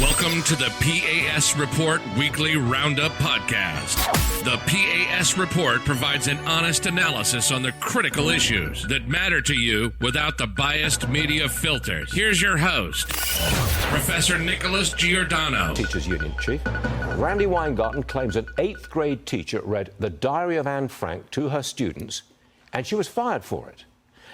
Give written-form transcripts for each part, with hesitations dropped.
Welcome to the P.A.S. Report Weekly Roundup Podcast. The P.A.S. Report provides an honest analysis on the critical issues that matter to you without the biased media filters. Here's your host, Professor Nicholas Giordano. Teachers Union Chief. Randi Weingarten claims an 8th grade teacher read The Diary of Anne Frank to her students, and she was fired for it.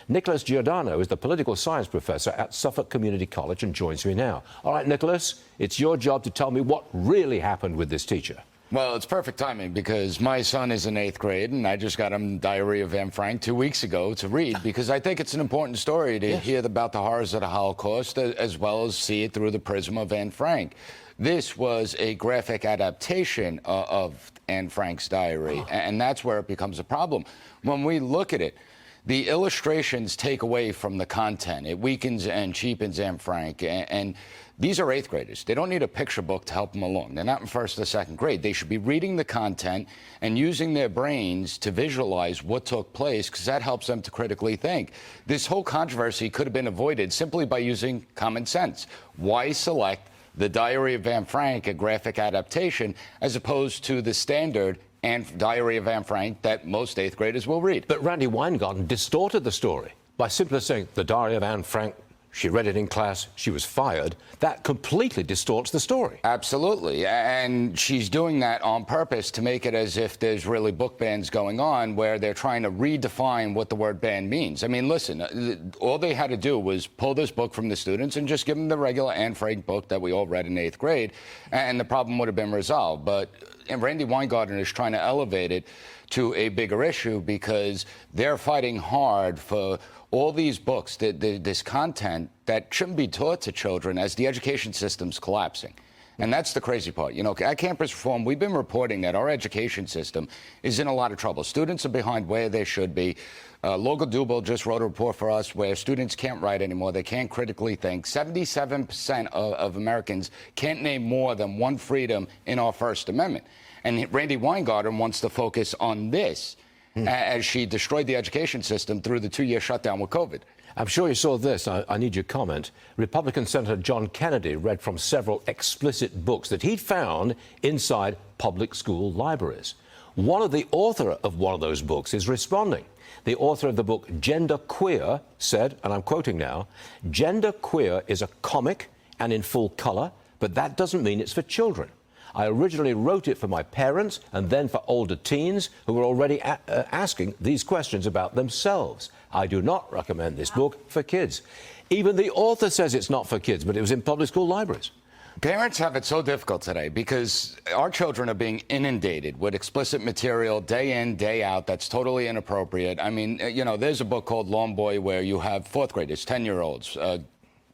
Nicholas Giordano is the political science professor at Suffolk Community College and joins me now. All right, Nicholas, it's your job to tell me what really happened with this teacher. Well, it's perfect timing because my son is in 8th grade and I just got him Diary of Anne Frank 2 weeks ago to read because I think it's an important story to hear about the horrors of the Holocaust as well as see it through the prism of Anne Frank. This was a graphic adaptation of Anne Frank's diary, and that's where it becomes a problem. When we look at it, the illustrations take away from the content. It weakens and cheapens Anne Frank. And these are 8th graders. They don't need a picture book to help them along. They're not in 1st or 2nd grade. They should be reading the content and using their brains to visualize what took place because that helps them to critically think. This whole controversy could have been avoided simply by using common sense. Why select The Diary of Anne Frank, a graphic adaptation, as opposed to the standard Diary of Anne Frank that most 8th graders will read? But Randi Weingarten distorted the story by simply saying The Diary of Anne Frank, she read it in class, she was fired. That completely distorts the story. Absolutely. And she's doing that on purpose to make it as if there's really book bans going on where they're trying to redefine what the word ban means. I mean, listen, all they had to do was pull this book from the students and just give them the regular Anne Frank book that we all read in 8th grade, and the problem would have been resolved. But Randi Weingarten is trying to elevate it to a bigger issue because they're fighting hard for all these books, this content that shouldn't be taught to children as the education system's collapsing. And that's the crazy part. You know, at Campus Reform, we've been reporting that our education system is in a lot of trouble. Students are behind where they should be. Logan Dubel just wrote a report for us where students can't write anymore. They can't critically think. 77% of Americans can't name more than one freedom in our First Amendment. And Randi Weingarten wants to focus on this as she destroyed the education system through the 2-year shutdown with COVID. I'm sure you saw this. I need your comment. Republican Senator John Kennedy read from several explicit books that he'd found inside public school libraries. The author of one of those books is responding. The author of the book Gender Queer said, and I'm quoting now, "Gender Queer is a comic and in full colour, but that doesn't mean it's for children. I originally wrote it for my parents and then for older teens who were already asking these questions about themselves. I do not recommend this book for kids." Even the author says it's not for kids, but it was in public school libraries. Parents have it so difficult today because our children are being inundated with explicit material day in, day out that's totally inappropriate. I mean, you know, there's a book called Lawn Boy where you have 4th graders, 10-year-olds,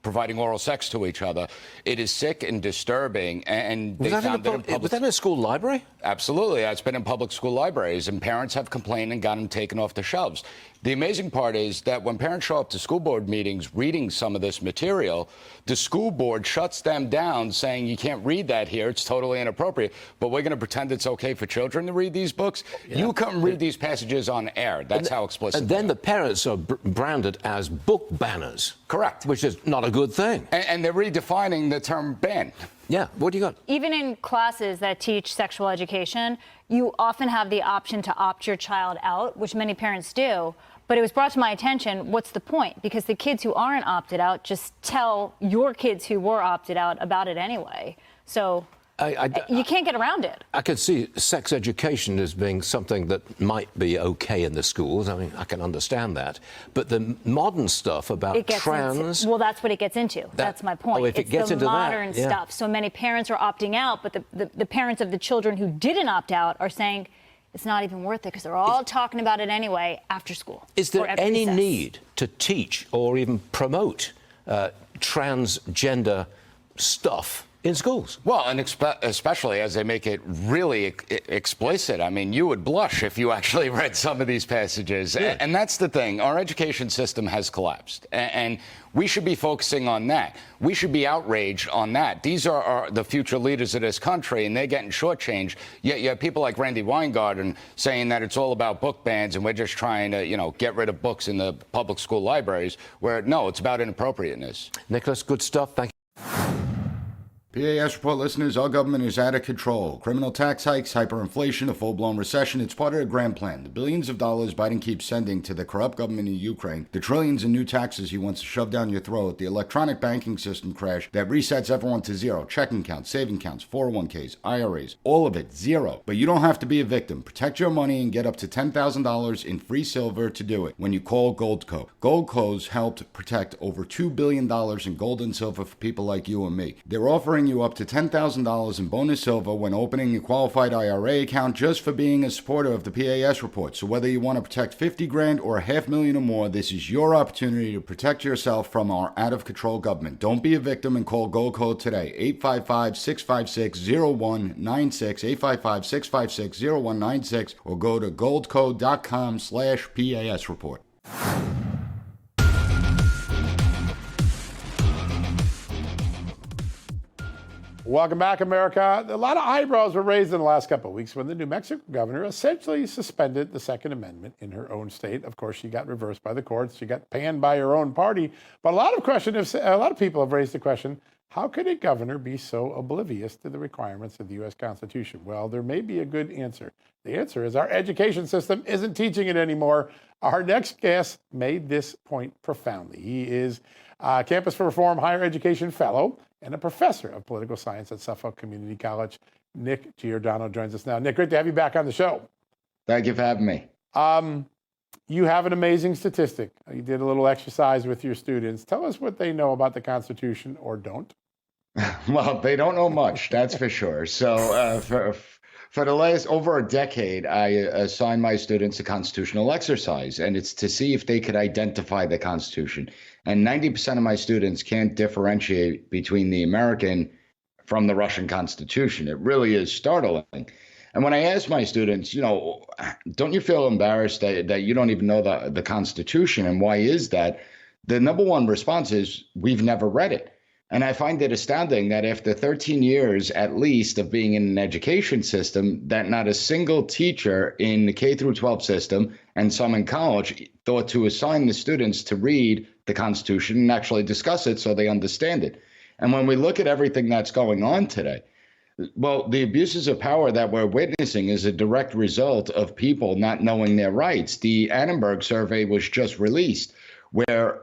providing oral sex to each other. It is sick and disturbing, and they found that in public... Was that in a school library? Absolutely. It's been in public school libraries, and parents have complained and got them taken off the shelves. The amazing part is that when parents show up to school board meetings reading some of this material, the school board shuts them down saying, you can't read that here, it's totally inappropriate, but we're going to pretend it's okay for children to read these books? Yeah. You come read these passages on air. That's how explicit. And then the parents are branded as book banners. Correct. Which is not a good thing. And they're redefining the term ban. Yeah, what do you got? Even in classes that teach sexual education, you often have the option to opt your child out, which many parents do. But it was brought to my attention, what's the point? Because the kids who aren't opted out just tell your kids who were opted out about it anyway. So you can't get around it. I could see sex education as being something that might be okay in the schools. I mean, I can understand that. But the modern stuff about trans... well, that's what it gets into. That's my point. Oh, if it gets into the modern stuff. So many parents are opting out, but the parents of the children who didn't opt out are saying, it's not even worth it because they're all talking about it anyway after school. Is there any need to teach or even promote transgender stuff in schools? Well, and especially as they make it really explicit. I mean, you would blush if you actually read some of these passages. Yeah. And that's the thing. Our education system has collapsed. And we should be focusing on that. We should be outraged on that. These are the future leaders of this country, and they're getting shortchanged. Yet you have people like Randi Weingarten saying that it's all about book bans and we're just trying to, you know, get rid of books in the public school libraries, where, no, it's about inappropriateness. Nicholas, good stuff. Thank you. P.A.S. report listeners, our government is out of control. Criminal tax hikes, hyperinflation, a full-blown recession. It's part of a grand plan. The billions of dollars Biden keeps sending to the corrupt government in Ukraine, the trillions in new taxes he wants to shove down your throat, the electronic banking system crash that resets everyone to zero, checking accounts, saving accounts, 401ks, IRAs, all of it, zero. But you don't have to be a victim. Protect your money and get up to $10,000 in free silver to do it when you call Goldco. Goldco's helped protect over $2 billion in gold and silver for people like you and me. They're offering you up to $10,000 in bonus silver when opening a qualified IRA account just for being a supporter of the PAS report. So whether you want to protect 50 grand or $500,000 or more, this is your opportunity to protect yourself from our out-of-control government. Don't be a victim and call Goldco today. 855-656-0196, 855-656-0196, or go to goldco.com/PAS report. Welcome back, America. A lot of eyebrows were raised in the last couple of weeks when the New Mexico governor essentially suspended the Second Amendment in her own state. Of course, she got reversed by the courts. She got panned by her own party. But a lot of people have raised the question, how could a governor be so oblivious to the requirements of the U.S. Constitution? Well, there may be a good answer. The answer is our education system isn't teaching it anymore. Our next guest made this point profoundly. He is a Campus for Reform Higher Education Fellow and a professor of political science at Suffolk Community College. Nick Giordano joins us now. Nick, great to have you back on the show. Thank you for having me. You have an amazing statistic. You did a little exercise with your students. Tell us what they know about the Constitution or don't. Well, they don't know much, that's for sure. So for the last over a decade, I assigned my students a constitutional exercise, and it's to see if they could identify the Constitution. And 90% of my students can't differentiate between the American from the Russian Constitution. It really is startling. And when I ask my students, don't you feel embarrassed that you don't even know the Constitution? And why is that? The number one response is, we've never read it. And I find it astounding that after 13 years, at least, of being in an education system, that not a single teacher in the K through 12 system and some in college thought to assign the students to read the Constitution and actually discuss it so they understand it. And when we look at everything that's going on today, well, the abuses of power that we're witnessing is a direct result of people not knowing their rights. The Annenberg survey was just released, where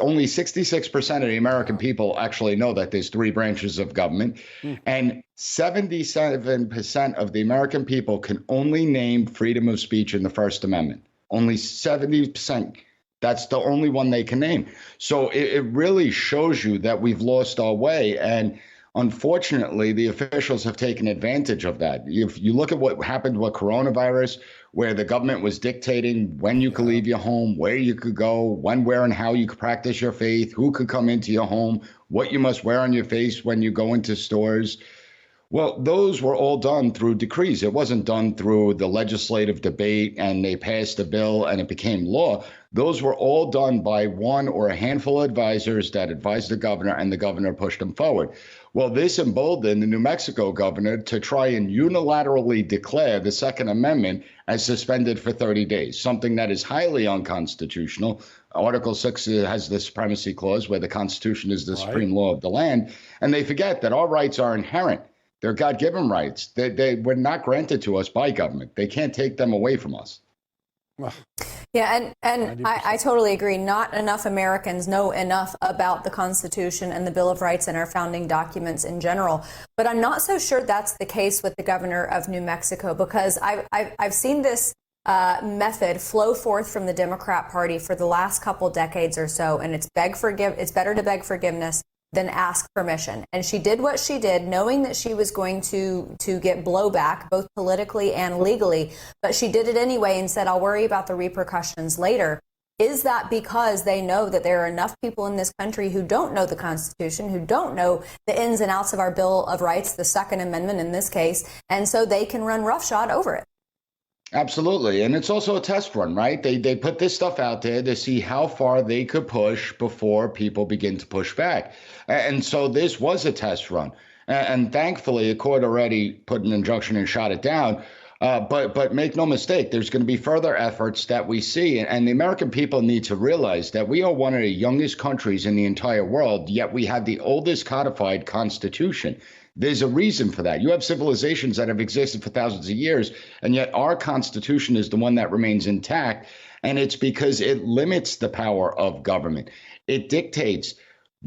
only 66% of the American people actually know that there's three branches of government, and 77% of the American people can only name freedom of speech in the First Amendment. Only 70%. That's the only one they can name. So it really shows you that we've lost our way. And unfortunately, the officials have taken advantage of that. If you look at what happened with coronavirus, where the government was dictating when you could leave your home, where you could go, when, where, and how you could practice your faith, who could come into your home, what you must wear on your face when you go into stores. Well, those were all done through decrees. It wasn't done through the legislative debate and they passed a bill and it became law. Those were all done by one or a handful of advisors that advised the governor, and the governor pushed them forward. Well, this emboldened the New Mexico governor to try and unilaterally declare the Second Amendment as suspended for 30 days, something that is highly unconstitutional. Article 6 has the supremacy clause where the Constitution is the supreme law of the land. And they forget that our rights are inherent. They're God-given rights. They were not granted to us by government. They can't take them away from us. Yeah, and I totally agree. Not enough Americans know enough about the Constitution and the Bill of Rights and our founding documents in general. But I'm not so sure that's the case with the governor of New Mexico, because I've seen this method flow forth from the Democrat Party for the last couple decades or so, and it's better to beg forgiveness than ask permission. And she did what she did, knowing that she was going to get blowback, both politically and legally. But she did it anyway and said, I'll worry about the repercussions later. Is that because they know that there are enough people in this country who don't know the Constitution, who don't know the ins and outs of our Bill of Rights, the Second Amendment in this case, and so they can run roughshod over it? Absolutely. And it's also a test run, right? They put this stuff out there to see how far they could push before people begin to push back. And so this was a test run. And thankfully, a court already put an injunction and shot it down. But make no mistake, there's going to be further efforts that we see. And the American people need to realize that we are one of the youngest countries in the entire world, yet we have the oldest codified constitution. There's a reason for that. You have civilizations that have existed for thousands of years, and yet our constitution is the one that remains intact. And it's because it limits the power of government. It dictates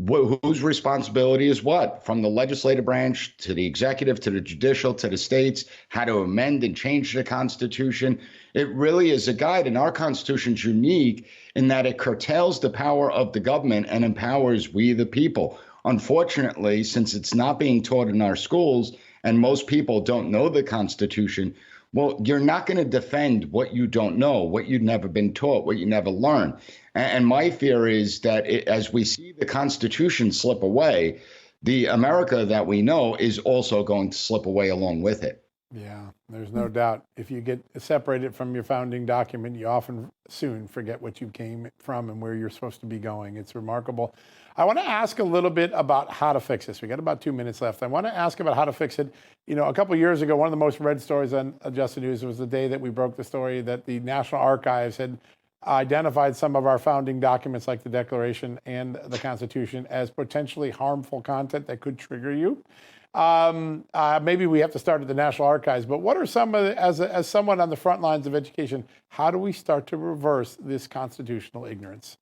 whose responsibility is what, from the legislative branch to the executive to the judicial to the states, how to amend and change the Constitution. It really is a guide, and our Constitution's unique in that it curtails the power of the government and empowers we the people. Unfortunately, since it's not being taught in our schools and most people don't know the Constitution, well, you're not going to defend what you don't know, what you've never been taught, what you never learned. And my fear is that as we see the Constitution slip away, the America that we know is also going to slip away along with it. Yeah, there's no doubt. If you get separated from your founding document, you often soon forget what you came from and where you're supposed to be going. It's remarkable. I want to ask a little bit about how to fix this. We got about 2 minutes left. I want to ask about how to fix it. You know, a couple of years ago, one of the most read stories on Just the News was the day that we broke the story that the National Archives had identified some of our founding documents like the Declaration and the Constitution as potentially harmful content that could trigger you. Maybe we have to start at the National Archives, but what are some of the, as someone on the front lines of education, how do we start to reverse this constitutional ignorance?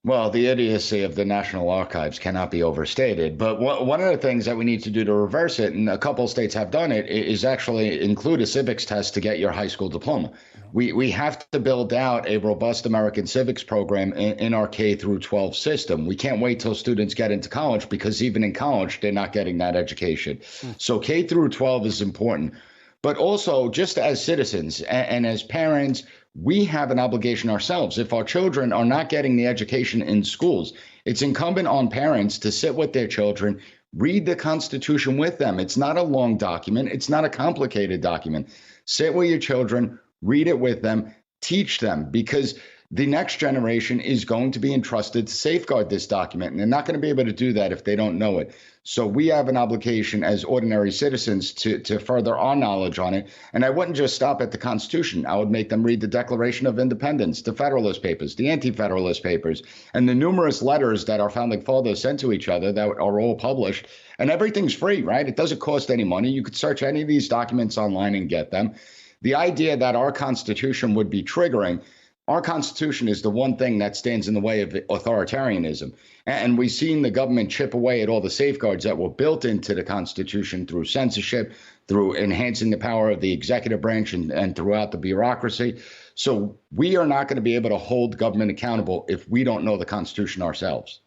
Well, the idiocy of the National Archives cannot be overstated. But one of the things that we need to do to reverse it, and a couple of states have done it, is actually include a civics test to get your high school diploma. We have to build out a robust American civics program in our K through 12 system. We can't wait till students get into college, because even in college, they're not getting that education. So K through 12 is important. But also, just as citizens and as parents, we have an obligation ourselves. If our children are not getting the education in schools, it's incumbent on parents to sit with their children, read the Constitution with them. It's not a long document. It's not a complicated document. Sit with your children, read it with them, teach them, because the next generation is going to be entrusted to safeguard this document, and they're not going to be able to do that if they don't know it. So we have an obligation as ordinary citizens to further our knowledge on it. And I wouldn't just stop at the Constitution. I would make them read the Declaration of Independence, the Federalist Papers, the Anti-Federalist Papers, and the numerous letters that our founding fathers sent to each other that are all published. And everything's free, right? It doesn't cost any money. You could search any of these documents online and get them. The idea that our Constitution would be triggering, our Constitution is the one thing that stands in the way of authoritarianism. And we've seen the government chip away at all the safeguards that were built into the Constitution through censorship, through enhancing the power of the executive branch and throughout the bureaucracy. So we are not going to be able to hold government accountable if we don't know the Constitution ourselves.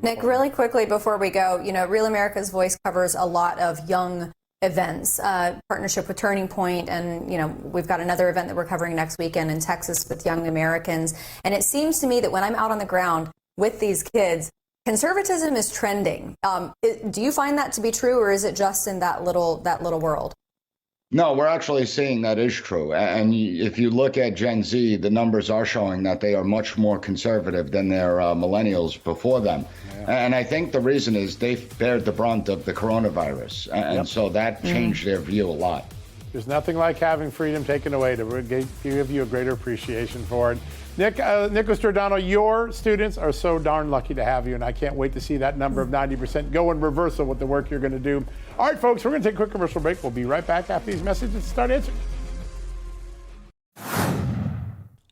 Nick, really quickly before we go, you know, Real America's Voice covers a lot of young events, partnership with Turning Point, and you know, we've got another event that we're covering next weekend in Texas with young Americans. And it seems to me that when I'm out on the ground with these kids, conservatism is trending. Do you find that to be true, or is it just in that little world? No, we're actually seeing that is true. And if you look at Gen Z, the numbers are showing that they are much more conservative than their millennials before them. Yeah. And I think the reason is they've bared the brunt of the coronavirus. And so that changed their view a lot. There's nothing like having freedom taken away to give you a greater appreciation for it. Nicholas Giordano, your students are so darn lucky to have you, and I can't wait to see that number of 90% go in reversal with the work you're going to do. All right, folks, we're going to take a quick commercial break. We'll be right back after these messages to start answering.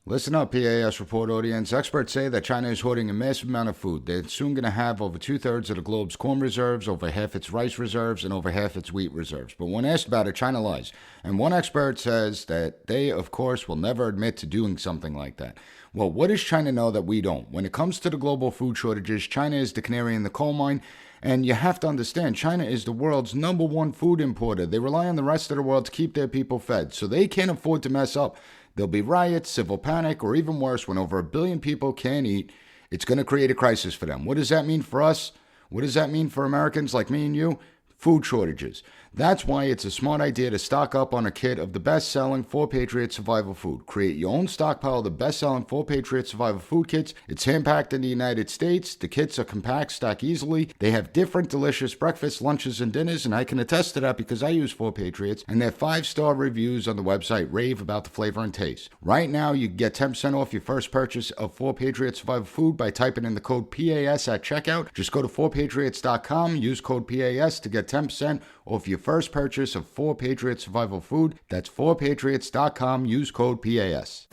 Listen up, P.A.S. report audience. Experts say that China is hoarding a massive amount of food. They're soon going to have over 2/3 of the globe's corn reserves, over half its rice reserves, and over half its wheat reserves. But when asked about it, China lies. And one expert says that they, of course, will never admit to doing something like that. Well, what does China know that we don't? When it comes to the global food shortages, China is the canary in the coal mine. And you have to understand, China is the world's #1 food importer. They rely on the rest of the world to keep their people fed, so they can't afford to mess up. There'll be riots, civil panic, or even worse, when over 1 billion people can't eat, it's going to create a crisis for them. What does that mean for us? What does that mean for Americans like me and you? food shortages. That's why it's a smart idea to stock up on a kit of the best-selling 4Patriot Survival Food. Create your own stockpile of the best-selling 4Patriot Survival Food kits. It's hand-packed in the United States. The kits are compact, stack easily. They have different delicious breakfasts, lunches, and dinners, and I can attest to that because I use 4Patriots, and their 5-star reviews on the website rave about the flavor and taste. Right now, you can get 10% off your first purchase of 4Patriot Survival Food by typing in the code PAS at checkout. Just go to 4patriots.com, use code PAS to get 10% off your first purchase of 4Patriot Survival Food. That's 4patriots.com, use code PAS.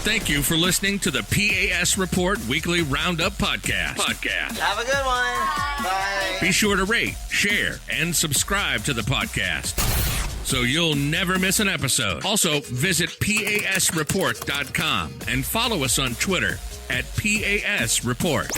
Thank you for listening to the P.A.S. Report Weekly Roundup Podcast. Have a good one. Bye. Be sure to rate, share, and subscribe to the podcast so you'll never miss an episode. Also, visit PASreport.com and follow us on Twitter at PAS Report.